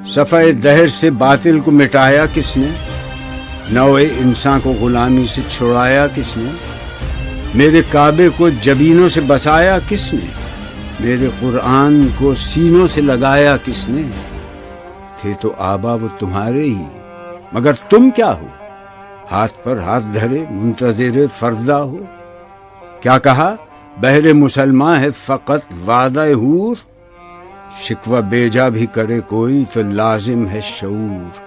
صفحہ دہر سے باطل کو مٹایا کس نے؟ نوع انسان کو غلامی سے چھڑایا کس نے؟ میرے کعبے کو جبینوں سے بسایا کس نے؟ میرے قرآن کو سینوں سے لگایا کس نے؟ تھے تو آبا وہ تمہارے ہی، مگر تم کیا ہو؟ ہاتھ پر ہاتھ دھرے منتظر فردا ہو۔ کیا کہا؟ بہر مسلمان ہے فقط وعدہ حور، شکوہ بیجا بھی کرے کوئی تو لازم ہے شعور۔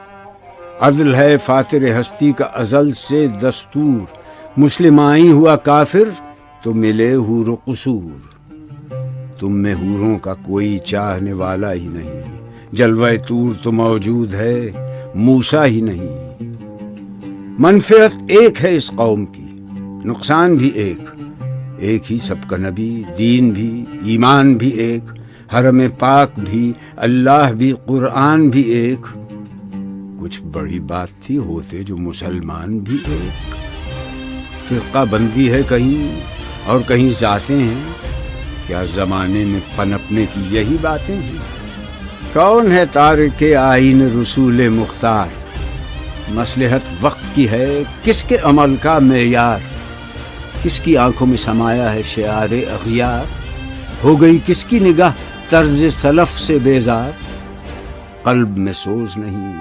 عدل ہے فاتر ہستی کا ازل سے دستور، مسلم آئی ہوا کافر تو ملے حور و قصور۔ تم میں حوروں کا کوئی چاہنے والا ہی نہیں، جلوہ طور تو موجود ہے موسیٰ ہی نہیں۔ منفعت ایک ہے اس قوم کی، نقصان بھی ایک ہی سب کا نبی، دین بھی، ایمان بھی ایک، حرم پاک بھی، اللہ بھی، قرآن بھی ایک۔ کچھ بڑی بات تھی ہوتے جو مسلمان بھی ایک۔ فرقہ بندی ہے کہیں اور کہیں ذاتیں ہیں، کیا زمانے میں پنپنے کی یہی باتیں ہیں؟ کون ہے تارک آئین رسول مختار؟ مصلحت وقت کی ہے کس کے عمل کا معیار؟ کس کی آنکھوں میں سمایا ہے شعار اغیار؟ ہو گئی کس کی نگاہ طرز سلف سے بیزار؟ قلب میں سوز نہیں،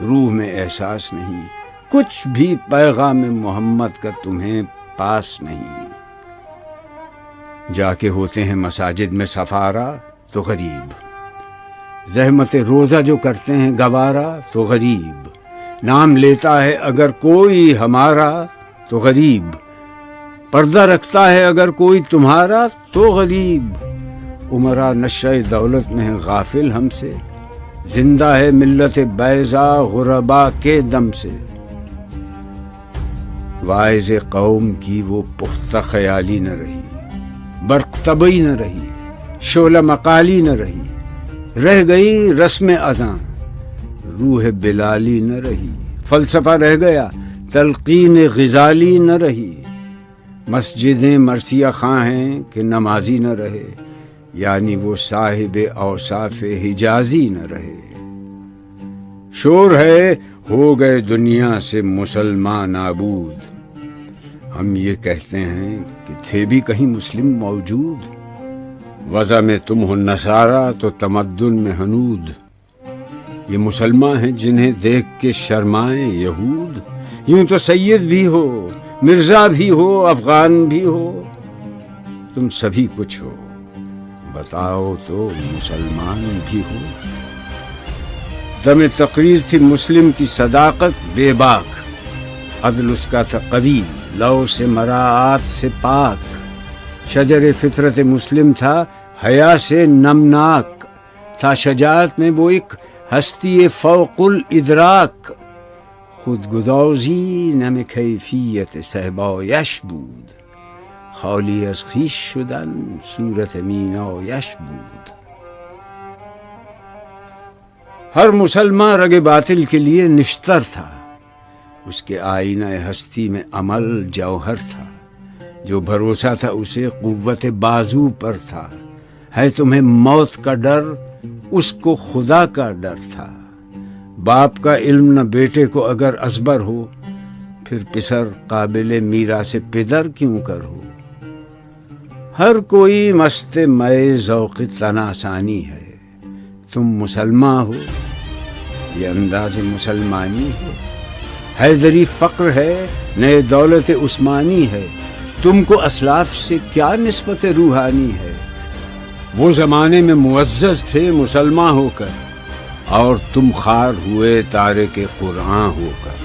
روح میں احساس نہیں، کچھ بھی پیغام محمد کا تمہیں پاس نہیں۔ جا کے ہوتے ہیں مساجد میں سفارا تو غریب، زحمت روزہ جو کرتے ہیں گوارا تو غریب، نام لیتا ہے اگر کوئی ہمارا تو غریب، پردہ رکھتا ہے اگر کوئی تمہارا تو غریب۔ عمرہ نشہ دولت میں ہے غافل ہم سے، زندہ ہے ملت بیضا غربا کے دم سے۔ واعظ قوم کی وہ پختہ خیالی نہ رہی، برق طبعی نہ رہی، شعلہ مقالی نہ رہی، رہ گئی رسم اذاں، روح بلالی نہ رہی، فلسفہ رہ گیا تلقین غزالی نہ رہی۔ مسجدیں مرثیہ خواں ہیں کہ نمازی نہ رہے، یعنی وہ صاحب اوصاف حجازی نہ رہے۔ شور ہے ہو گئے دنیا سے مسلمان نابود، ہم یہ کہتے ہیں کہ تھے بھی کہیں مسلم موجود۔ وضع میں تم ہو نصارہ تو تمدن میں ہنود، یہ مسلمان ہیں جنہیں دیکھ کے شرمائیں یہود۔ یوں تو سید بھی ہو، مرزا بھی ہو، افغان بھی ہو، تم سبھی کچھ ہو، بتاؤ تو مسلمان بھی ہو۔ دم تقریر تھی مسلم کی صداقت بے باک، عدل اس کا تھا قوی، لو سے مراعات سے پاک، شجر فطرت مسلم تھا حیا سے نمناک، تھا شجاعت میں وہ ایک ہستی فوق الادراک، خود گدازی نم کیفیت صحبایش بود، خالی از خویش شدن صورت مینایش بود۔ ہر مسلمان رگ باطل کے لیے نشتر تھا، اس کے آئینہ ہستی میں عمل جوہر تھا، جو بھروسہ تھا اسے قوت بازو پر تھا۔ ہے تمہیں موت کا ڈر، اس کو خدا کا ڈر تھا۔ باپ کا علم نہ بیٹے کو اگر ازبر ہو، پھر پسر قابل میراث پدر کیوں کر ہو۔ ہر کوئی مست مئے ذوق تناسانی ہے، تم مسلمان ہو، یہ انداز مسلمانی ہے۔ حیدری فقر ہے، نئے دولت عثمانی ہے، تم کو اسلاف سے کیا نسبت روحانی ہے۔ وہ زمانے میں معزز تھے مسلمان ہو کر، اور تم خوار ہوئے تارک قرآن ہو کر۔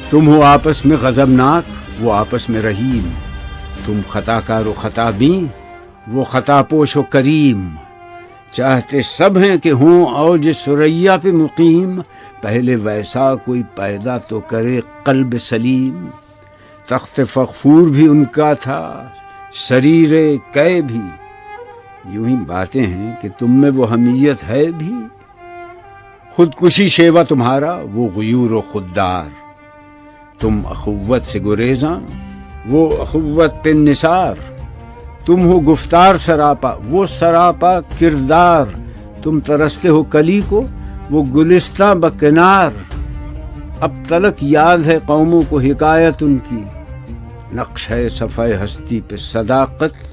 تم ہو آپس میں غضبناک، وہ آپس میں رحیم، تم خطا کار و خطا بین، وہ خطا پوش و کریم۔ چاہتے سب ہیں کہ ہوں اوج ثریا پہ مقیم، پہلے ویسا کوئی پیدا تو کرے قلب سلیم۔ تخت فغفور بھی ان کا تھا، سریر کئے بھی، یوں ہی باتیں ہیں کہ تم میں وہ حمیت ہے بھی۔ خودکشی شیوا تمہارا، وہ غیور و خوددار، تم اخوت سے گریزاں، وہ اخوت پہ نثار۔ تم ہو گفتار سراپا، وہ سراپا کردار، تم ترستے ہو کلی کو، وہ گلستہ بکنار اب تلک یاد ہے قوموں کو حکایت ان کی. نقش ہے صفحہ ہستی پہ صداقت